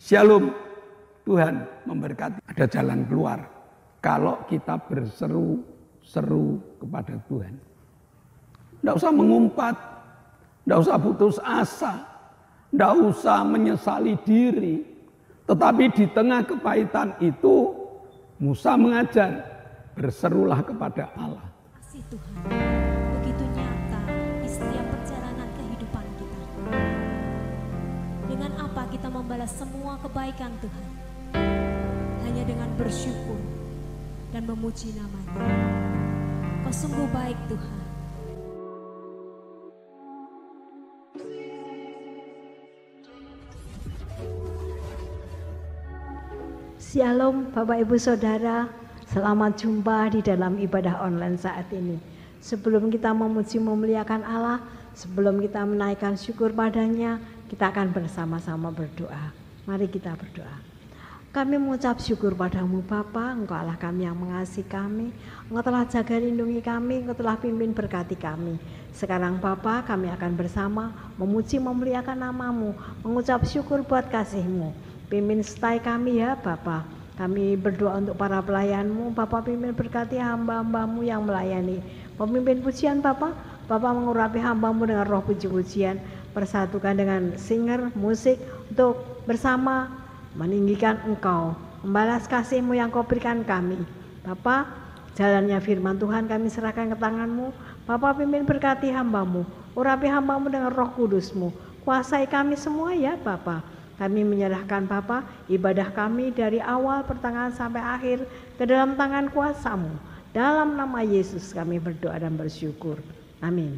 Shalom, Tuhan memberkati. Ada jalan keluar kalau kita berseru-seru kepada Tuhan. Tidak usah mengumpat, tidak usah putus asa, tidak usah menyesali diri. Tetapi di tengah kepahitan itu, Musa mengajar, berserulah kepada Allah. Kasih Tuhan, begitu nyata di setiap perjalanan kehidupan kita. Dengan apa kita membalas semua kebaikan Tuhan? Hanya dengan bersyukur dan memuji nama-Nya. Kau sungguh baik Tuhan. Shalom Bapak Ibu Saudara, selamat jumpa di dalam ibadah online saat ini. Sebelum kita memuji memuliakan Allah, sebelum kita menaikkan syukur padanya, kita akan bersama-sama berdoa. Mari kita berdoa. Kami mengucap syukur padamu Bapa, Engkau Allah kami yang mengasihi kami, Engkau telah jaga lindungi kami, Engkau telah pimpin berkati kami. Sekarang Bapa, kami akan bersama memuji memuliakan namamu, mengucap syukur buat kasih-Mu. Pimpin setai kami ya Bapa. Kami berdoa untuk para pelayan-Mu. Bapa pimpin berkati hamba-hamba-Mu yang melayani. Pemimpin pujian Bapa, Bapa mengurapi hamba-Mu dengan roh puji-pujian. Persatukan dengan singer, musik untuk bersama meninggikan Engkau. Membalas kasih-Mu yang Kau berikan kami. Bapa, jalannya firman Tuhan kami serahkan ke tangan-Mu. Bapa pimpin berkati hamba-Mu. Urapi hamba-Mu dengan roh kudus-Mu. Kuasai kami semua ya Bapa. Kami menyerahkan Bapa ibadah kami dari awal pertengahan sampai akhir ke dalam tangan kuasa-Mu. Dalam nama Yesus kami berdoa dan bersyukur. Amin.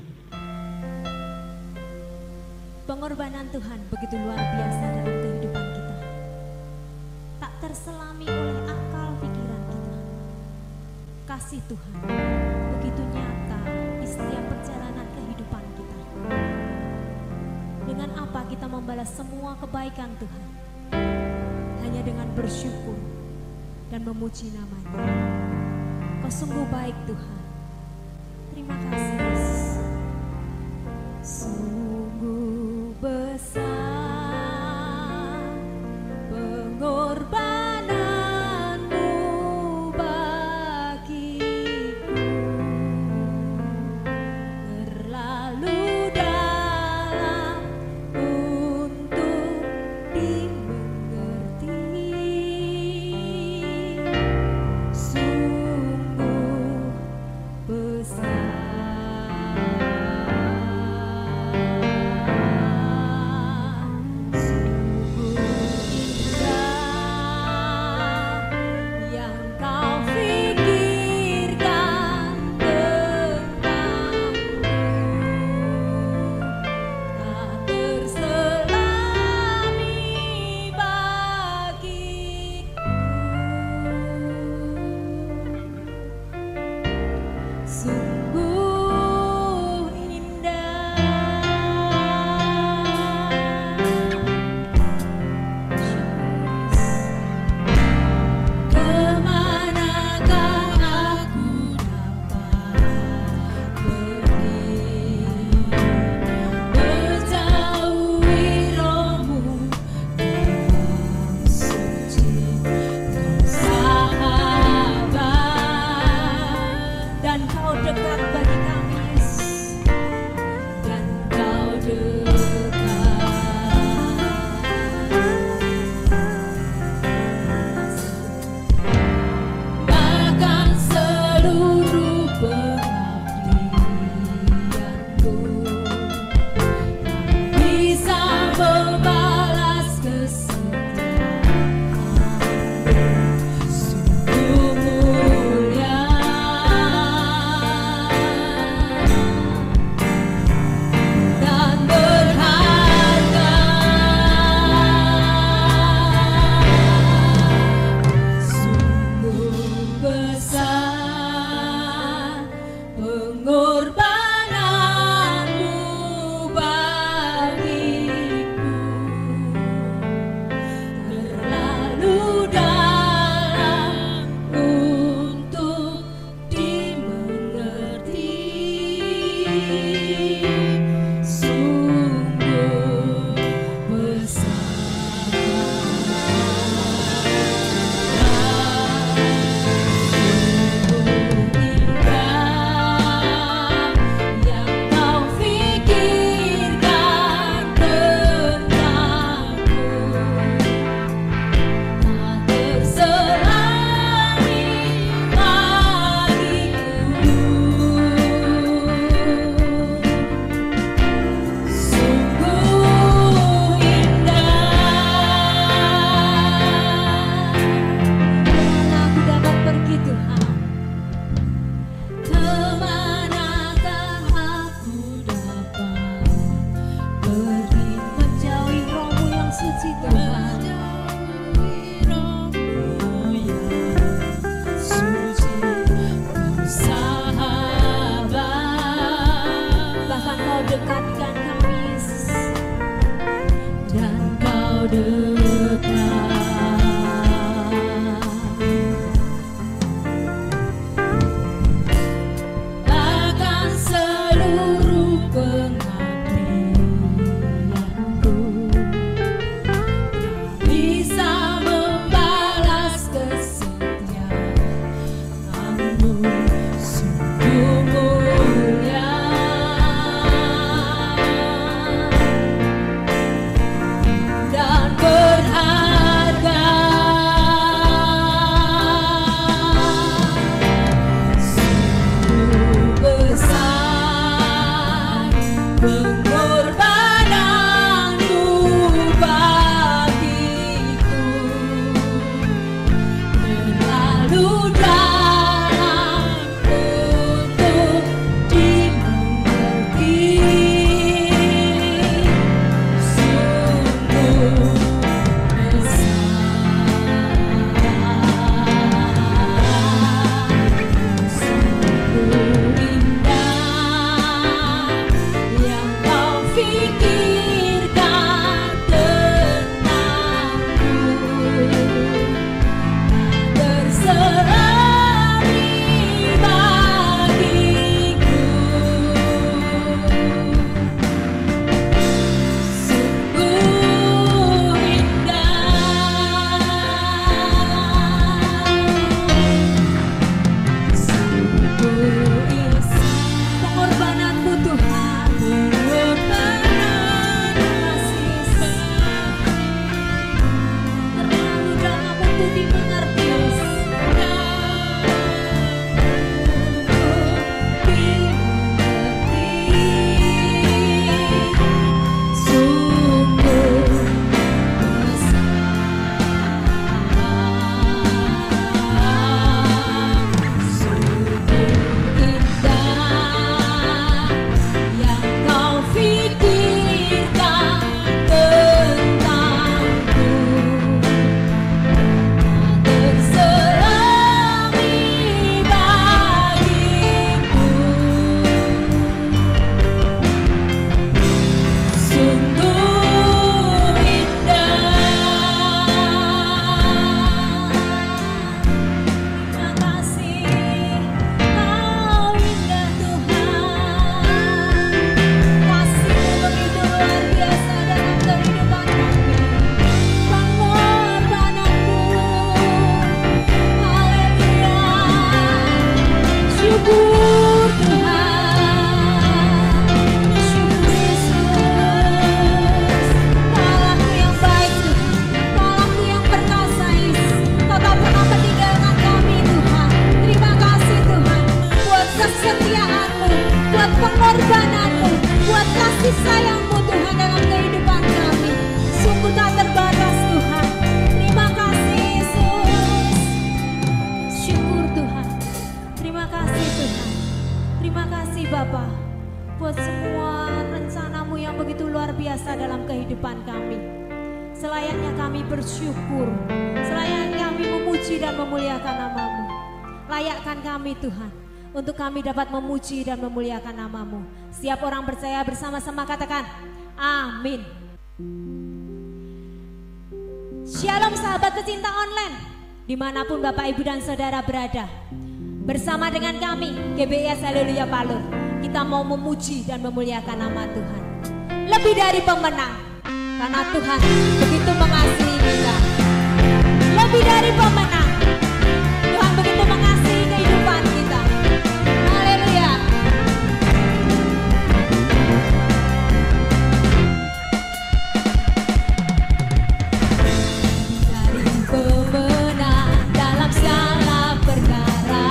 Pengorbanan Tuhan begitu luar biasa dalam kehidupan kita. Tak terselami oleh akal pikiran kita. Kasih Tuhan begitu nyata di setiap perjalanan kehidupan kita. Dengan apa kita membalas semua kebaikan Tuhan? Hanya dengan bersyukur dan memuji nama-Nya. Kau sungguh baik Tuhan. Terima kasih Yesus. Sungguh besar pengorbananmu bagiku, terlalu dalam untuk dimengerti. Sungguh besar. kehidupan kami. Selayaknya kami bersyukur, selayaknya kami memuji dan memuliakan nama-Mu. Layakkan kami Tuhan, untuk kami dapat memuji dan memuliakan nama-Mu. Setiap orang percaya bersama-sama katakan, amin. Shalom sahabat pecinta online, dimanapun Bapak Ibu dan Saudara berada. Bersama dengan kami, GBIS Haleluya Palur, kita mau memuji dan memuliakan nama Tuhan. Lebih dari pemenang, karena Tuhan begitu mengasihi kita. Lebih dari pemenang, Tuhan begitu mengasihi kehidupan kita. Haleluya. Dari pemenang dalam segala perkara,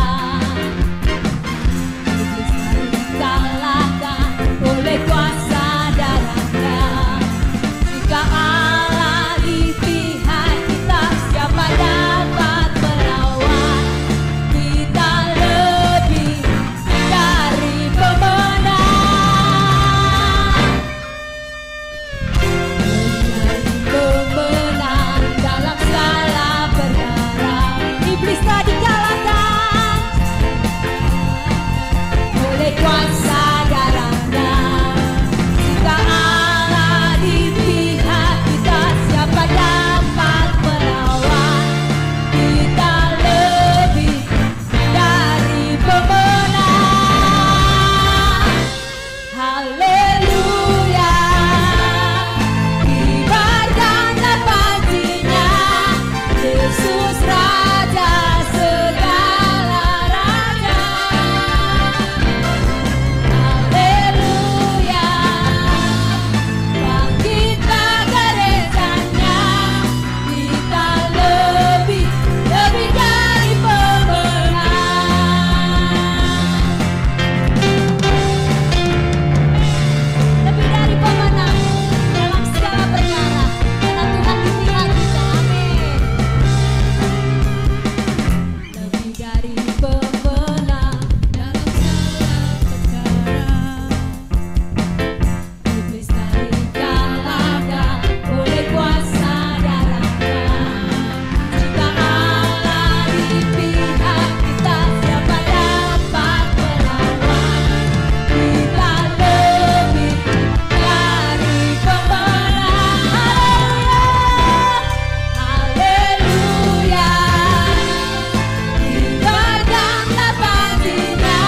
iblis dikalahkan oleh kuasa darah-Nya. Jika Allah di pihak kita, siapa dapat melawan? Kita lebih dari pemenang. Dari pemenang dalam segala perkara, iblis telah dikalahkan oleh kuasa darah-Nya. Jika Allah di pihak kita, siapa dapat melawan? Kita lebih dari pemenang. Haleluya. Kibarkanlah panjinya, Yesus Raja segala raja. Haleluya. Bangkitlah gerejanya, kita lebih dari pemenang. Lebih dari pemenang dalam segala perkara, karena Tuhan di pihak kita. Amin. Lebih dari pemenang dalam segala perkara, iblis telah dikalahkan oleh kuasa darah-Nya. Jika Allah di pihak kita, siapa dapat melawan? Kita lebih dari pemenang. Haleluya. Kibarkanlah panjinya,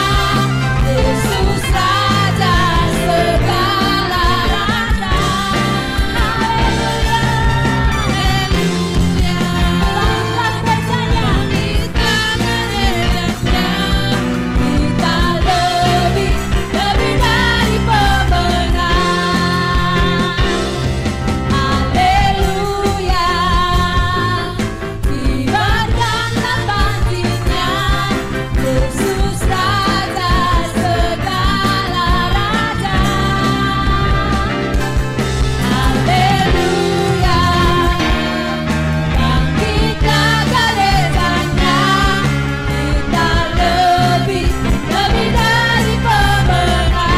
Yesus Raja segala raja. Haleluya. Telah percaya kita gerejanya, kita lebih dari pemenang. Haleluya. Kibarkanlah panjinya, Yesus Raja segala raja. Haleluya. Bangkitlah gerejanya, kita lebih dari pemenang.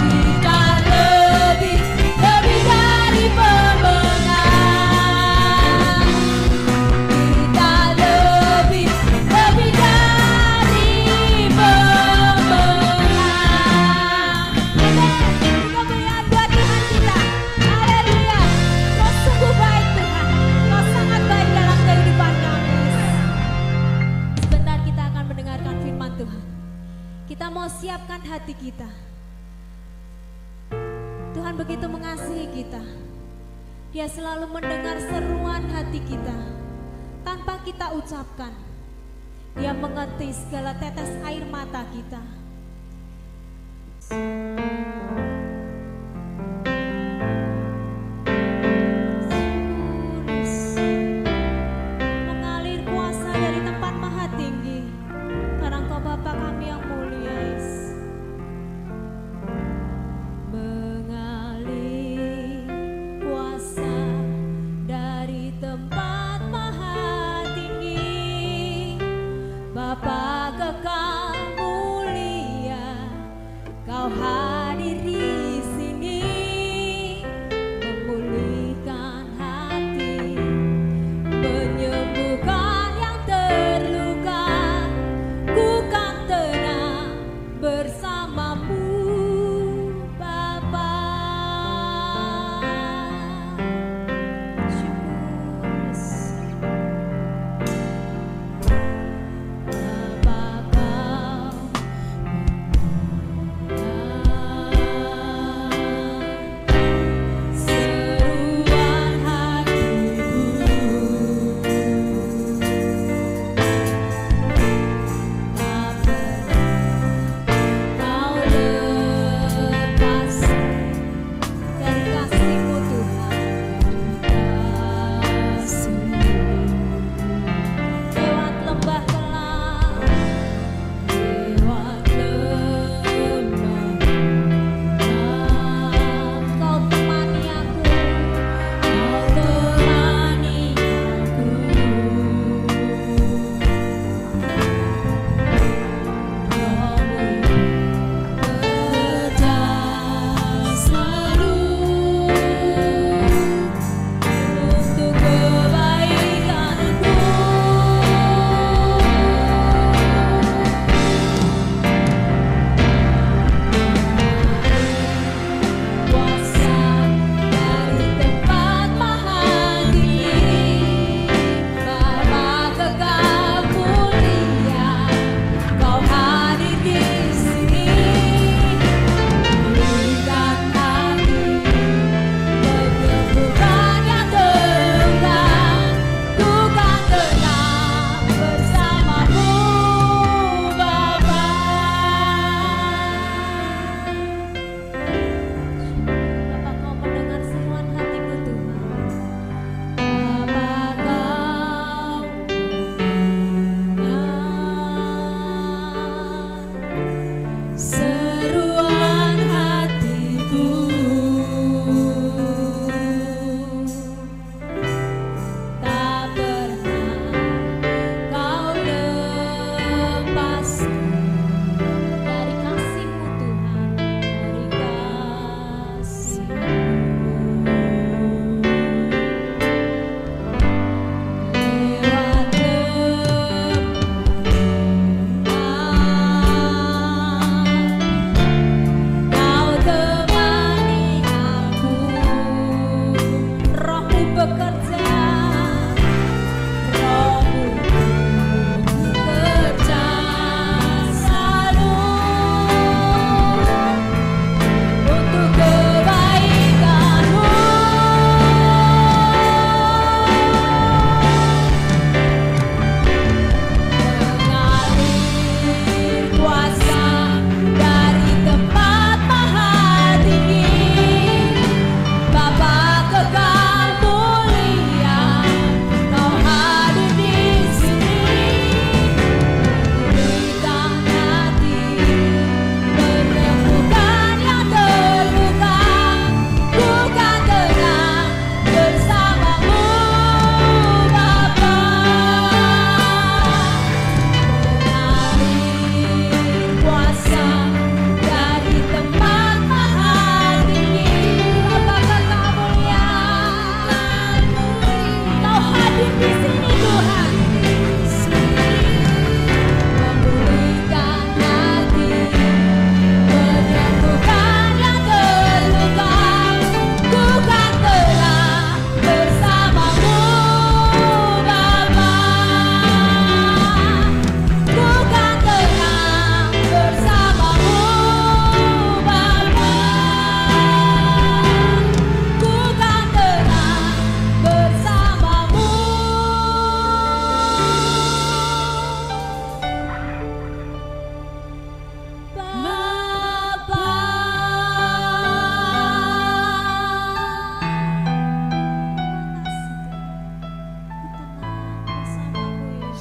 Kita lebih dari pemenang. Kita lebih dari pemenang. Kita berikan buat Tuhan kita. Haleluya. Kau sungguh baik Tuhan. Kau sangat baik dalam kehidupan kami. Sebentar kita akan mendengarkan firman Tuhan. Kita mau siapkan hati kita. Tuhan begitu mengasihi kita. Dia selalu mendengar seruan hati kita tanpa kita ucapkan. Dia mengerti segala tetes air mata kita. Mengalir kuasa dari tempat maha tinggi, karena Engkau Bapa kami yang mulia, Yesus. Mengalir kuasa dari tempat maha tinggi, Bapa kekal mulia. menyembuhkan yang terluka, ku kan tenang bersamamu Bapa.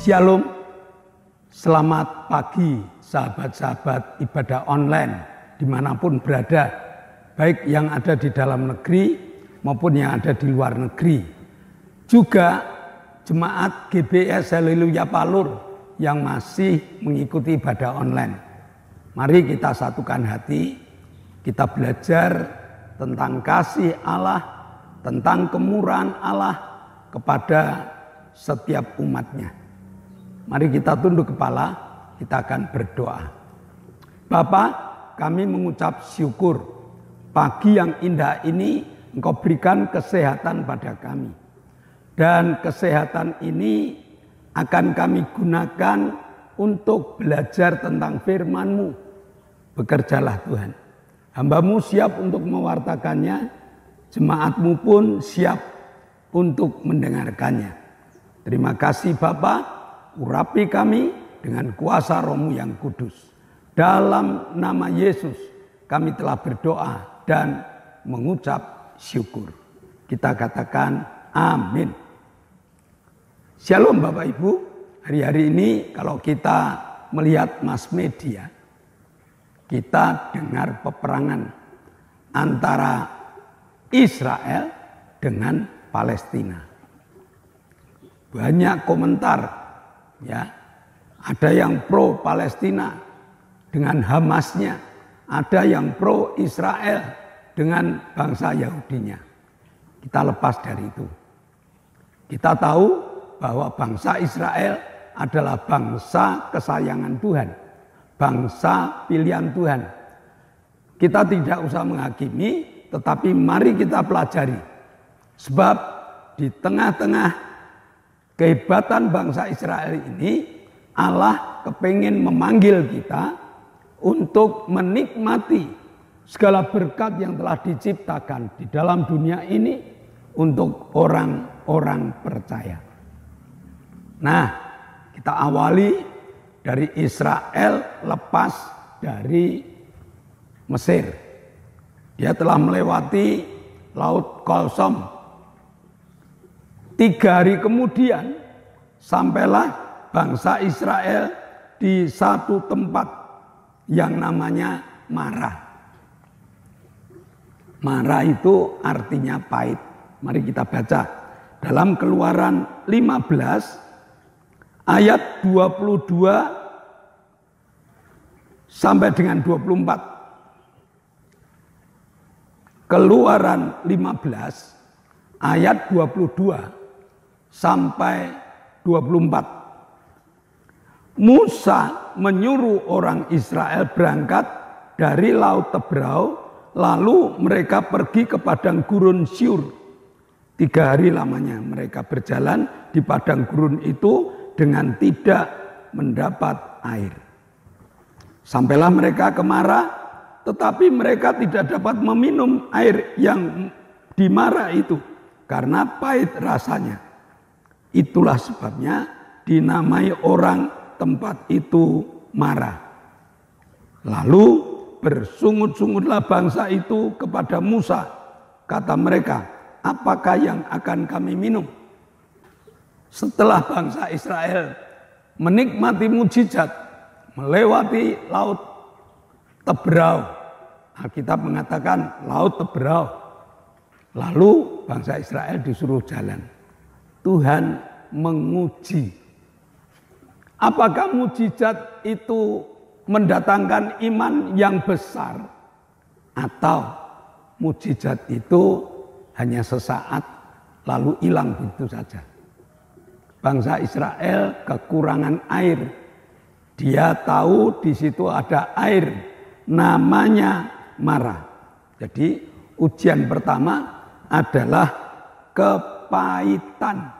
Shalom, selamat pagi sahabat-sahabat ibadah online dimanapun berada, baik yang ada di dalam negeri maupun yang ada di luar negeri. Juga jemaat GBS Haleluya Palur yang masih mengikuti ibadah online. Mari kita satukan hati, kita belajar tentang kasih Allah, tentang kemurahan Allah kepada setiap umatnya. Mari kita tunduk kepala, kita akan berdoa. Bapa, kami mengucap syukur pagi yang indah ini Engkau berikan kesehatan pada kami. Dan kesehatan ini akan kami gunakan untuk belajar tentang firman-Mu. Bekerjalah Tuhan. Hamba-Mu siap untuk mewartakannya, jemaat-Mu pun siap untuk mendengarkannya. Terima kasih Bapa, urapi kami dengan kuasa Roh-Mu yang kudus. Dalam nama Yesus kami telah berdoa dan mengucap syukur. Kita katakan amin. Shalom Bapak Ibu. Hari-hari ini kalau kita melihat mass media, kita dengar peperangan antara Israel dengan Palestina. Banyak komentar, ya. Ada yang pro Palestina dengan Hamasnya, ada yang pro Israel dengan bangsa Yahudinya. Kita lepas dari itu. Kita tahu bahwa bangsa Israel adalah bangsa kesayangan Tuhan, bangsa pilihan Tuhan. Kita tidak usah menghakimi, tetapi mari kita pelajari. Sebab di tengah-tengah kehebatan bangsa Israel ini, Allah kepingin memanggil kita untuk menikmati segala berkat yang telah diciptakan di dalam dunia ini untuk orang-orang percaya. Nah, kita awali dari Israel lepas dari Mesir. Dia telah melewati Laut Kosong. 3 hari kemudian sampailah bangsa Israel di satu tempat yang namanya Marah. Marah itu artinya pahit. Mari kita baca dalam Keluaran 15 ayat 22 sampai dengan 24. Keluaran 15 ayat 22 sampai 24. Musa menyuruh orang Israel berangkat dari Laut Tebrau, lalu mereka pergi ke padang gurun Syur. 3 hari lamanya mereka berjalan di padang gurun itu dengan tidak mendapat air. Sampailah mereka ke Marah, tetapi mereka tidak dapat meminum air yang di Marah itu karena pahit rasanya. Itulah sebabnya dinamai orang tempat itu Marah. Lalu bersungut-sungutlah bangsa itu kepada Musa. Kata mereka, apakah yang akan kami minum? Setelah bangsa Israel menikmati mujizat, melewati Laut Tebrau. Alkitab mengatakan Laut Tebrau. Lalu bangsa Israel disuruh jalan. Tuhan menguji. Apakah mujizat itu mendatangkan iman yang besar? Atau mujizat itu hanya sesaat lalu hilang begitu saja? Bangsa Israel kekurangan air. Dia tahu di situ ada air, namanya Marah. Jadi ujian pertama adalah kepahitan.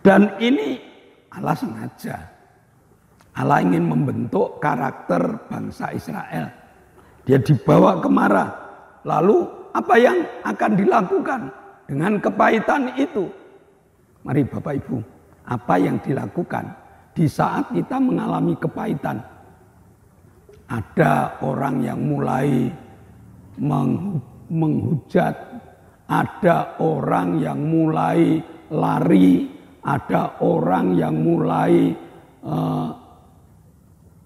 Dan ini Allah sengaja. Allah ingin membentuk karakter bangsa Israel. Dia dibawa ke Marah. Lalu apa yang akan dilakukan dengan kepahitan itu? Mari Bapak Ibu, apa yang dilakukan di saat kita mengalami kepahitan? Ada orang yang mulai menghujat, ada orang yang mulai lari, ada orang yang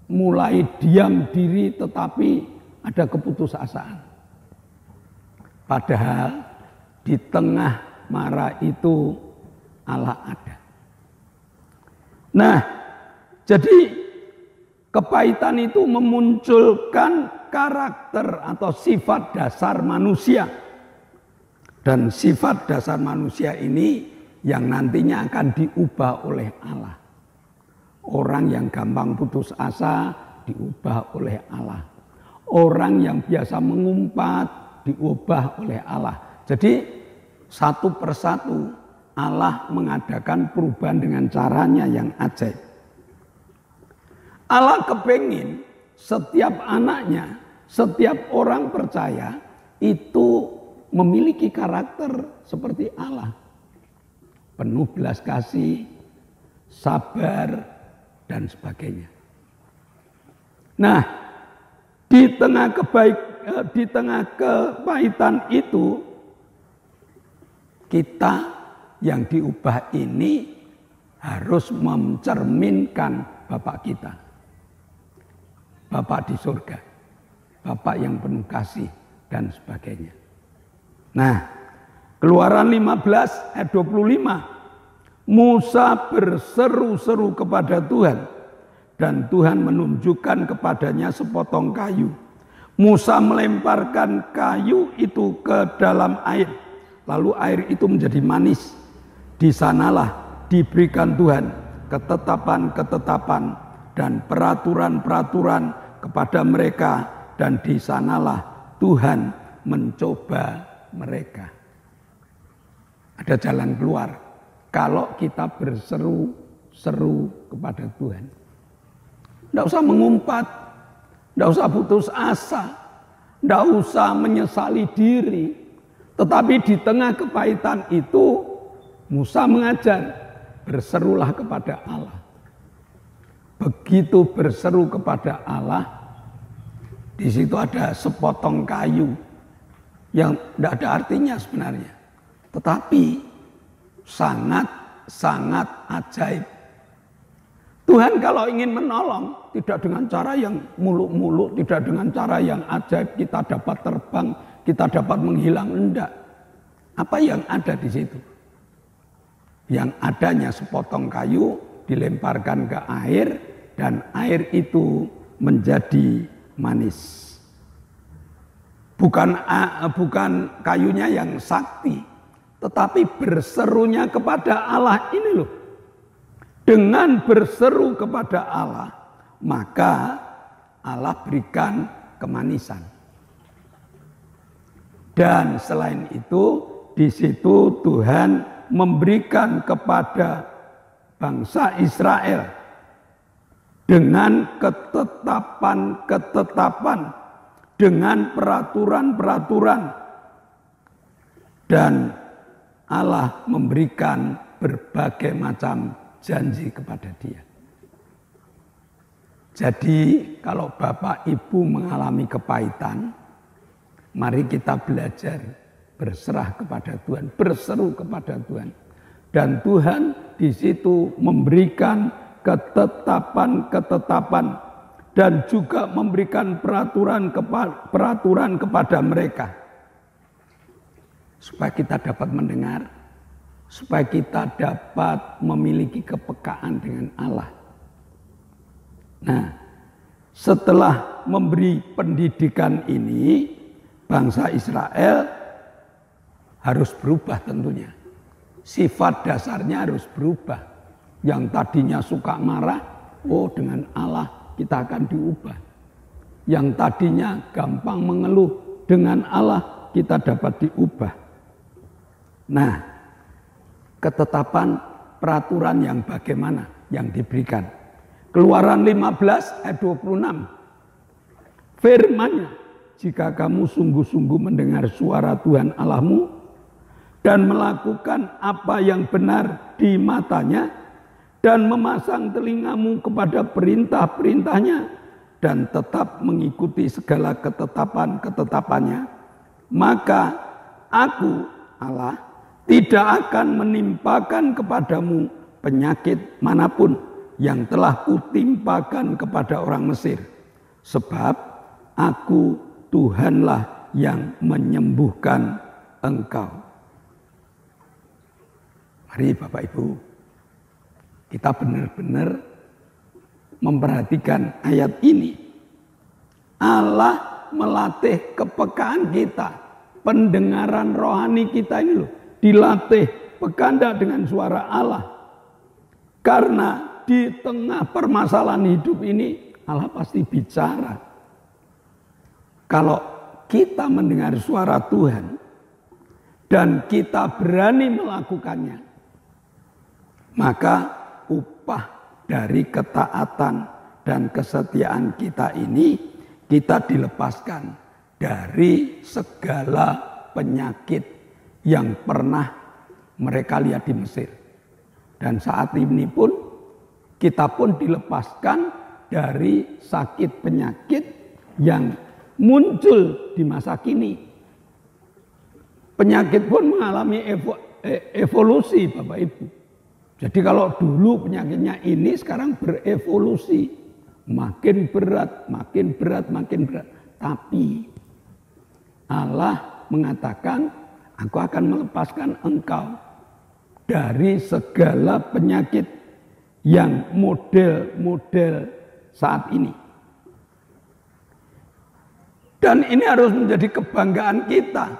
mulai diam diri tetapi ada keputusasaan. Padahal di tengah Marah itu Allah ada. Nah, jadi kepahitan itu memunculkan karakter atau sifat dasar manusia. Dan sifat dasar manusia ini yang nantinya akan diubah oleh Allah. Orang yang gampang putus asa diubah oleh Allah. Orang yang biasa mengumpat diubah oleh Allah. Jadi satu persatu Allah mengadakan perubahan dengan caranya yang ajaib. Allah kepingin setiap anaknya, setiap orang percaya itu memiliki karakter seperti Allah. Penuh belas kasih, sabar, dan sebagainya. Nah, di tengah kepahitan itu, kita yang diubah ini harus mencerminkan Bapak kita. Bapak di surga, Bapak yang penuh kasih dan sebagainya. Nah, Keluaran 15 ayat 25. Musa berseru-seru kepada Tuhan dan Tuhan menunjukkan kepadanya sepotong kayu. Musa melemparkan kayu itu ke dalam air. Lalu air itu menjadi manis. Di sanalah diberikan Tuhan ketetapan-ketetapan dan peraturan-peraturan kepada mereka, dan di sanalah Tuhan mencoba mereka. Ada jalan keluar kalau kita berseru-seru kepada Tuhan. Tidak usah mengumpat, tidak usah putus asa, tidak usah menyesali diri. Tetapi di tengah kepahitan itu Musa mengajar, berserulah kepada Allah. Begitu berseru kepada Allah, di situ ada sepotong kayu yang tidak ada artinya sebenarnya, tetapi sangat ajaib. Tuhan kalau ingin menolong, tidak dengan cara yang muluk-muluk, tidak dengan cara yang ajaib kita dapat terbang, kita dapat menghilang, enggak. Apa yang ada di situ? Yang adanya sepotong kayu dilemparkan ke air, dan air itu menjadi manis. Bukan kayunya yang sakti, tetapi berserunya kepada Allah ini loh. Dengan berseru kepada Allah, maka Allah berikan kemanisan. Dan selain itu, di situ Tuhan memberikan kepada bangsa Israel dengan ketetapan-ketetapan, dengan peraturan-peraturan, dan Allah memberikan berbagai macam janji kepada dia. Jadi kalau Bapak Ibu mengalami kepahitan, mari kita belajar berserah kepada Tuhan, berseru kepada Tuhan. Dan Tuhan di situ memberikan ketetapan-ketetapan dan juga memberikan peraturan kepada mereka. Supaya kita dapat mendengar, supaya kita dapat memiliki kepekaan dengan Allah. Nah, setelah memberi pendidikan ini, bangsa Israel harus berubah tentunya. Sifat dasarnya harus berubah. Yang tadinya suka marah, dengan Allah kita akan diubah. Yang tadinya gampang mengeluh, dengan Allah kita dapat diubah. Nah, ketetapan peraturan yang bagaimana yang diberikan? Keluaran 15 ayat 26. Firman-Nya, jika kamu sungguh-sungguh mendengar suara Tuhan Allahmu dan melakukan apa yang benar di matanya, dan memasang telingamu kepada perintah-perintahnya, dan tetap mengikuti segala ketetapan-ketetapannya, maka aku, Allah, tidak akan menimpakan kepadamu penyakit manapun yang telah kutimpakan kepada orang Mesir. Sebab aku Tuhanlah yang menyembuhkan engkau. Mari Bapak Ibu, kita benar-benar memperhatikan ayat ini. Allah melatih kepekaan kita, pendengaran rohani kita ini loh, dilatih berkehendak dengan suara Allah. Karena di tengah permasalahan hidup ini Allah pasti bicara. Kalau kita mendengar suara Tuhan dan kita berani melakukannya, maka upah dari ketaatan dan kesetiaan kita ini, kita dilepaskan dari segala penyakit yang pernah mereka lihat di Mesir. Dan saat ini pun kita pun dilepaskan dari sakit penyakit yang muncul di masa kini. Penyakit pun mengalami evolusi, Bapak Ibu. Jadi kalau dulu penyakitnya ini, sekarang berevolusi. Makin berat, makin berat, makin berat. Tapi Allah mengatakan, aku akan melepaskan engkau dari segala penyakit yang model-model saat ini. Dan ini harus menjadi kebanggaan kita,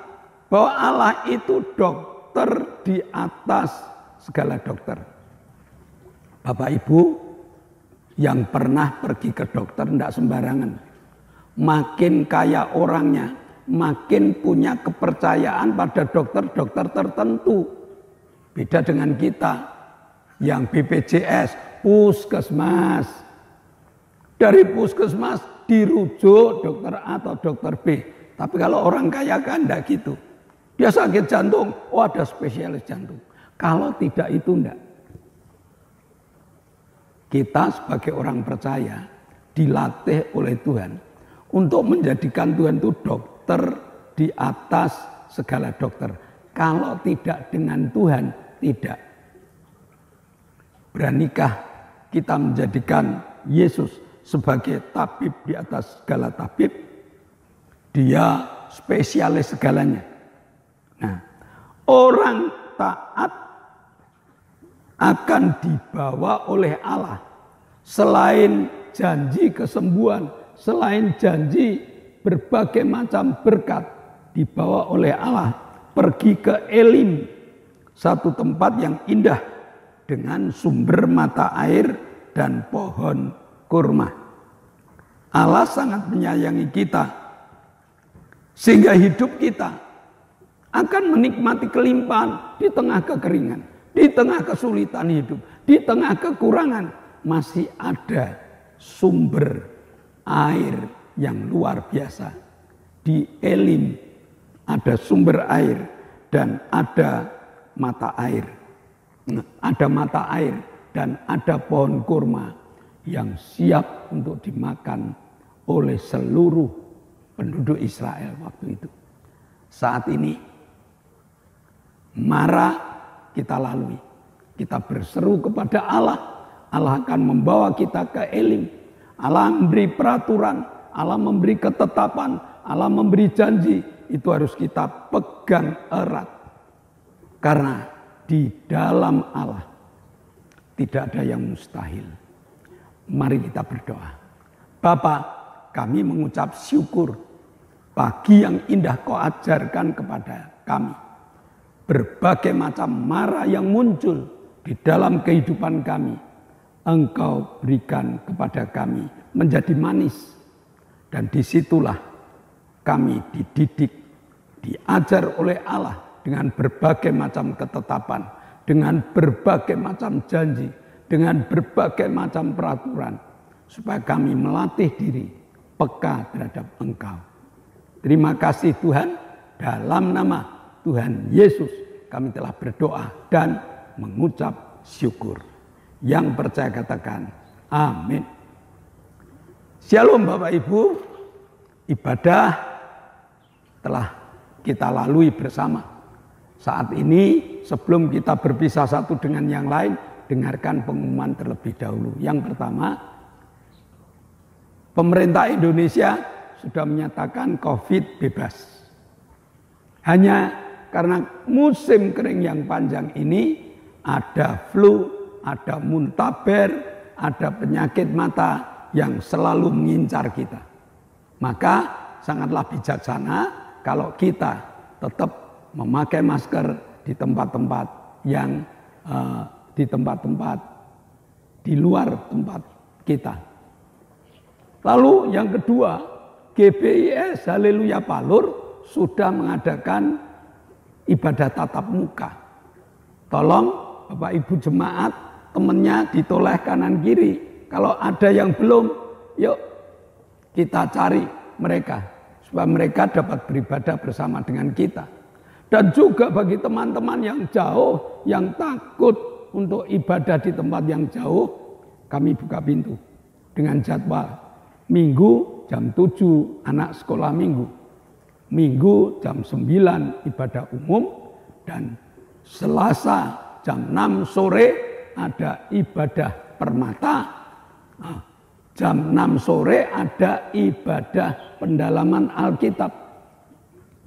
bahwa Allah itu dokter di atas segala dokter. Bapak Ibu yang pernah pergi ke dokter tidak sembarangan. Makin kaya orangnya, makin punya kepercayaan pada dokter-dokter tertentu. Beda dengan kita yang BPJS, puskesmas. Dari puskesmas dirujuk dokter A atau dokter B. Tapi kalau orang kaya kan enggak gitu. Dia sakit jantung, oh ada spesialis jantung. Kalau tidak itu enggak. Kita sebagai orang percaya dilatih oleh Tuhan untuk menjadikan Tuhan itu dokter di atas segala dokter. Kalau tidak dengan Tuhan, tidak. Beranikah kita menjadikan Yesus sebagai tabib di atas segala tabib? Dia spesialis segalanya. Nah, orang taat akan dibawa oleh Allah. Selain janji kesembuhan, selain janji berbagai macam berkat, dibawa oleh Allah pergi ke Elim, satu tempat yang indah dengan sumber mata air dan pohon kurma. Allah sangat menyayangi kita sehingga hidup kita akan menikmati kelimpahan di tengah kekeringan, di tengah kesulitan hidup, di tengah kekurangan. Masih ada sumber air yang luar biasa. Di Elim ada sumber air dan ada mata air. Ada mata air dan ada pohon kurma yang siap untuk dimakan oleh seluruh penduduk Israel waktu itu. Saat ini mara kita lalui. Kita berseru kepada Allah. Allah akan membawa kita ke Elim. Allah memberi peraturan, Allah memberi ketetapan, Allah memberi janji. Itu harus kita pegang erat. Karena di dalam Allah tidak ada yang mustahil. Mari kita berdoa. Bapa, kami mengucap syukur pagi yang indah Kau ajarkan kepada kami. Berbagai macam mara yang muncul di dalam kehidupan kami, Engkau berikan kepada kami menjadi manis. Dan disitulah kami dididik, diajar oleh Allah dengan berbagai macam ketetapan, dengan berbagai macam janji, dengan berbagai macam peraturan, supaya kami melatih diri peka terhadap Engkau. Terima kasih Tuhan, dalam nama Tuhan Yesus kami telah berdoa dan mengucap syukur. Yang percaya katakan amin. Shalom Bapak Ibu, ibadah telah kita lalui bersama. Saat ini sebelum kita berpisah satu dengan yang lain, dengarkan pengumuman terlebih dahulu. Yang pertama, pemerintah Indonesia sudah menyatakan COVID bebas. Hanya karena musim kering yang panjang ini, ada flu, ada muntaber, ada penyakit mata yang selalu mengincar kita. Maka sangatlah bijaksana kalau kita tetap memakai masker di tempat-tempat yang di tempat-tempat di luar tempat kita. Lalu yang kedua, GBIS Haleluya Palur sudah mengadakan ibadah tatap muka. Tolong Bapak Ibu jemaat, temannya ditoleh kanan kiri. Kalau ada yang belum, yuk kita cari mereka supaya mereka dapat beribadah bersama dengan kita. Dan juga bagi teman-teman yang jauh, yang takut untuk ibadah di tempat yang jauh, kami buka pintu dengan jadwal Minggu jam 7 anak sekolah minggu, Minggu jam 9 ibadah umum, dan Selasa jam 6 sore ada ibadah permata. Jam 6 sore ada ibadah pendalaman Alkitab.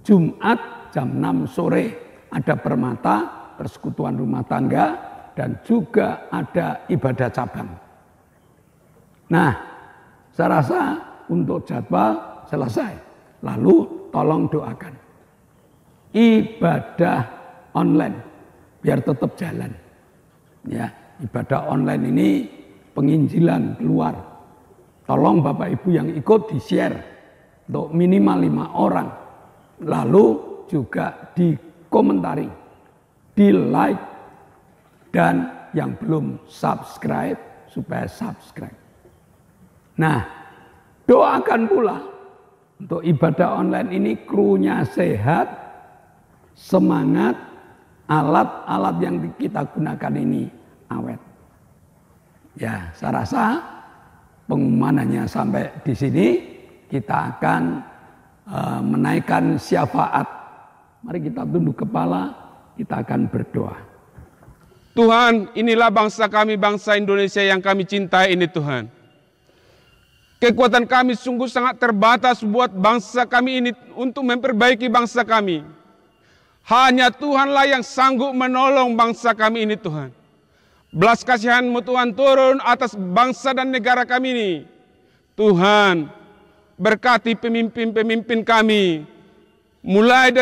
Jumat jam 6 sore ada permata, persekutuan rumah tangga, dan juga ada ibadah cabang. Nah, saya rasa untuk jadwal selesai. Lalu tolong doakan ibadah online biar tetap jalan. Ya, ibadah online ini penginjilan keluar. Tolong Bapak Ibu yang ikut di-share untuk minimal 5 orang. Lalu juga dikomentari, di-like, dan yang belum subscribe supaya subscribe. Nah, doakan pula untuk ibadah online ini krunya sehat, semangat, alat-alat yang kita gunakan ini awet. Ya, saya rasa pengumuman hanya sampai di sini. Kita akan menaikkan syafaat. Mari kita tunduk kepala, kita akan berdoa. Tuhan, inilah bangsa kami, bangsa Indonesia yang kami cintai ini Tuhan. Kekuatan kami sungguh sangat terbatas buat bangsa kami ini untuk memperbaiki bangsa kami. Hanya Tuhanlah yang sanggup menolong bangsa kami ini Tuhan. Belas kasihan-Mu Tuhan turun atas bangsa dan negara kami ini. Tuhan, berkati pemimpin-pemimpin kami. Mulai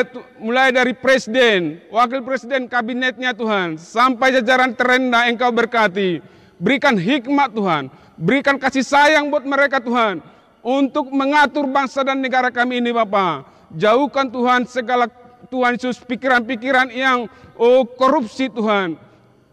dari presiden, wakil presiden, kabinetnya Tuhan, sampai jajaran terendah Engkau berkati. Berikan hikmat Tuhan, berikan kasih sayang buat mereka Tuhan, untuk mengatur bangsa dan negara kami ini Bapa. Jauhkan Tuhan segala Tuhan Yesus pikiran-pikiran yang korupsi Tuhan.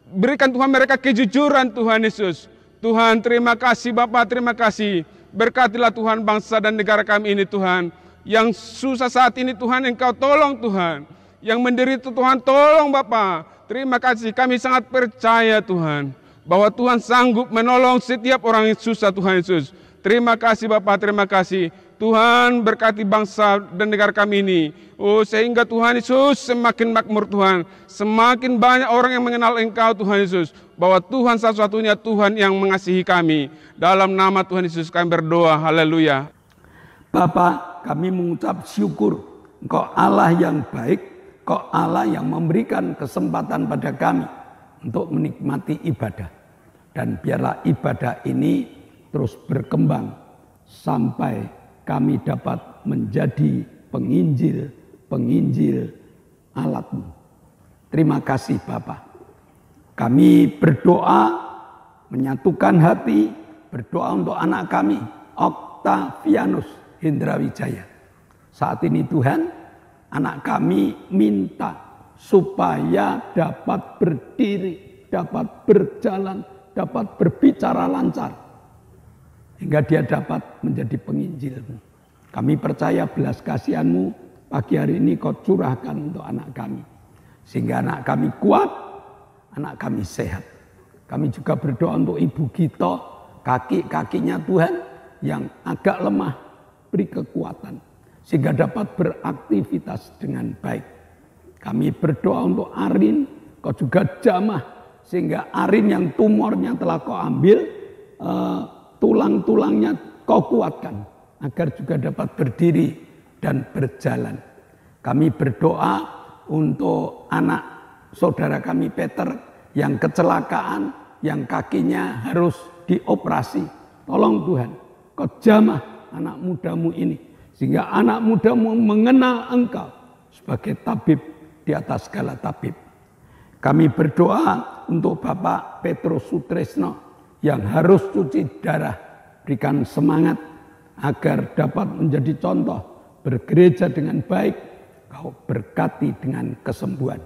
Berikan Tuhan mereka kejujuran Tuhan Yesus. Tuhan terima kasih Bapa, terima kasih. Berkatilah Tuhan bangsa dan negara kami ini Tuhan. Yang susah saat ini Tuhan Engkau tolong Tuhan. Yang menderita Tuhan tolong Bapa. Terima kasih, kami sangat percaya Tuhan bahwa Tuhan sanggup menolong setiap orang yang susah Tuhan Yesus. Terima kasih Bapa, terima kasih. Tuhan berkati bangsa dan negara kami ini. Sehingga Tuhan Yesus semakin makmur Tuhan. Semakin banyak orang yang mengenal Engkau Tuhan Yesus. Bahwa Tuhan satu-satunya Tuhan yang mengasihi kami. Dalam nama Tuhan Yesus kami berdoa. Haleluya. Bapa, kami mengucap syukur. Engkau Allah yang baik. Engkau Allah yang memberikan kesempatan pada kami untuk menikmati ibadah. Dan biarlah ibadah ini terus berkembang sampai kami dapat menjadi penginjil alat-Mu. Terima kasih Bapa. Kami berdoa, menyatukan hati, berdoa untuk anak kami, Octavianus Hendrawijaya. Saat ini Tuhan, anak kami minta supaya dapat berdiri, dapat berjalan, dapat berbicara lancar, hingga dia dapat menjadi penginjil-Mu. Kami percaya belas kasihan-Mu pagi hari ini Kau curahkan untuk anak kami. Sehingga anak kami kuat, anak kami sehat. Kami juga berdoa untuk Ibu Gito, kaki-kakinya Tuhan yang agak lemah, beri kekuatan. Sehingga dapat beraktivitas dengan baik. Kami berdoa untuk Arin, Kau juga jamah. Sehingga Arin yang tumornya telah Kau ambil, tulang-tulangnya Kau kuatkan agar juga dapat berdiri dan berjalan. Kami berdoa untuk anak saudara kami Peter yang kecelakaan, yang kakinya harus dioperasi. Tolong Tuhan, Kau jamah anak mudamu ini, sehingga anak mudamu mengenal Engkau sebagai tabib di atas segala tabib. Kami berdoa untuk Bapak Petrus Sutrisno yang harus cuci darah. Berikan semangat agar dapat menjadi contoh bergereja dengan baik. Kau berkati dengan kesembuhan.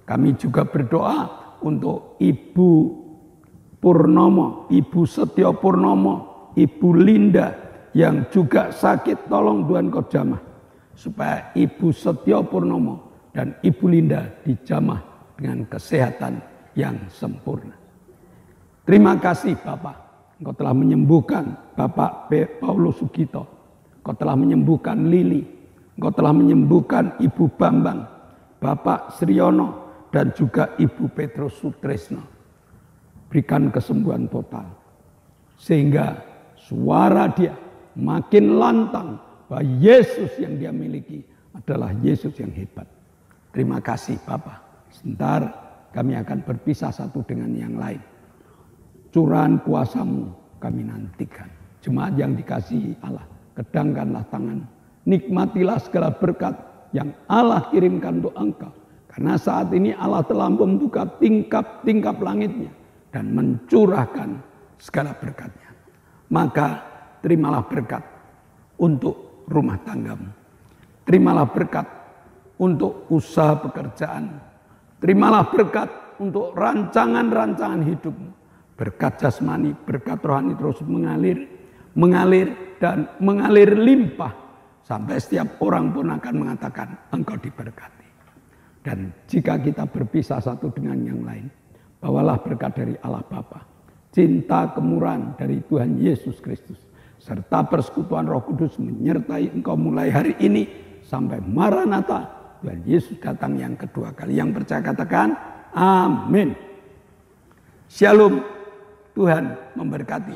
Kami juga berdoa untuk Ibu Purnomo, Ibu Setio Purnomo, Ibu Linda yang juga sakit. Tolong Tuhan kau jamah supaya Ibu Setio Purnomo dan Ibu Linda dijamah dengan kesehatan yang sempurna. Terima kasih Bapak, Engkau telah menyembuhkan Bapak Paulus Sugito, Engkau telah menyembuhkan Lili, Engkau telah menyembuhkan Ibu Bambang, Bapak Sriono, dan juga Ibu Petrus Sutrisno. Berikan kesembuhan total, sehingga suara dia makin lantang bahwa Yesus yang dia miliki adalah Yesus yang hebat. Terima kasih Bapak. Sebentar kami akan berpisah satu dengan yang lain. Curahan kuasa-Mu kami nantikan. Jemaat yang dikasihi Allah, kedangkanlah tangan. Nikmatilah segala berkat yang Allah kirimkan untuk engkau. Karena saat ini Allah telah membuka tingkap-tingkap langitnya dan mencurahkan segala berkatnya. Maka terimalah berkat untuk rumah tanggamu. Terimalah berkat untuk usaha pekerjaan. Terimalah berkat untuk rancangan-rancangan hidupmu. Berkat jasmani, berkat rohani terus mengalir dan mengalir limpah. Sampai setiap orang pun akan mengatakan engkau diberkati. Dan jika kita berpisah satu dengan yang lain, bawalah berkat dari Allah Bapa, cinta kemurahan dari Tuhan Yesus Kristus, serta persekutuan Roh Kudus menyertai engkau mulai hari ini sampai Maranatha, Tuhan Yesus datang yang kedua kali. Yang percaya katakan amin. Shalom. Tuhan memberkati.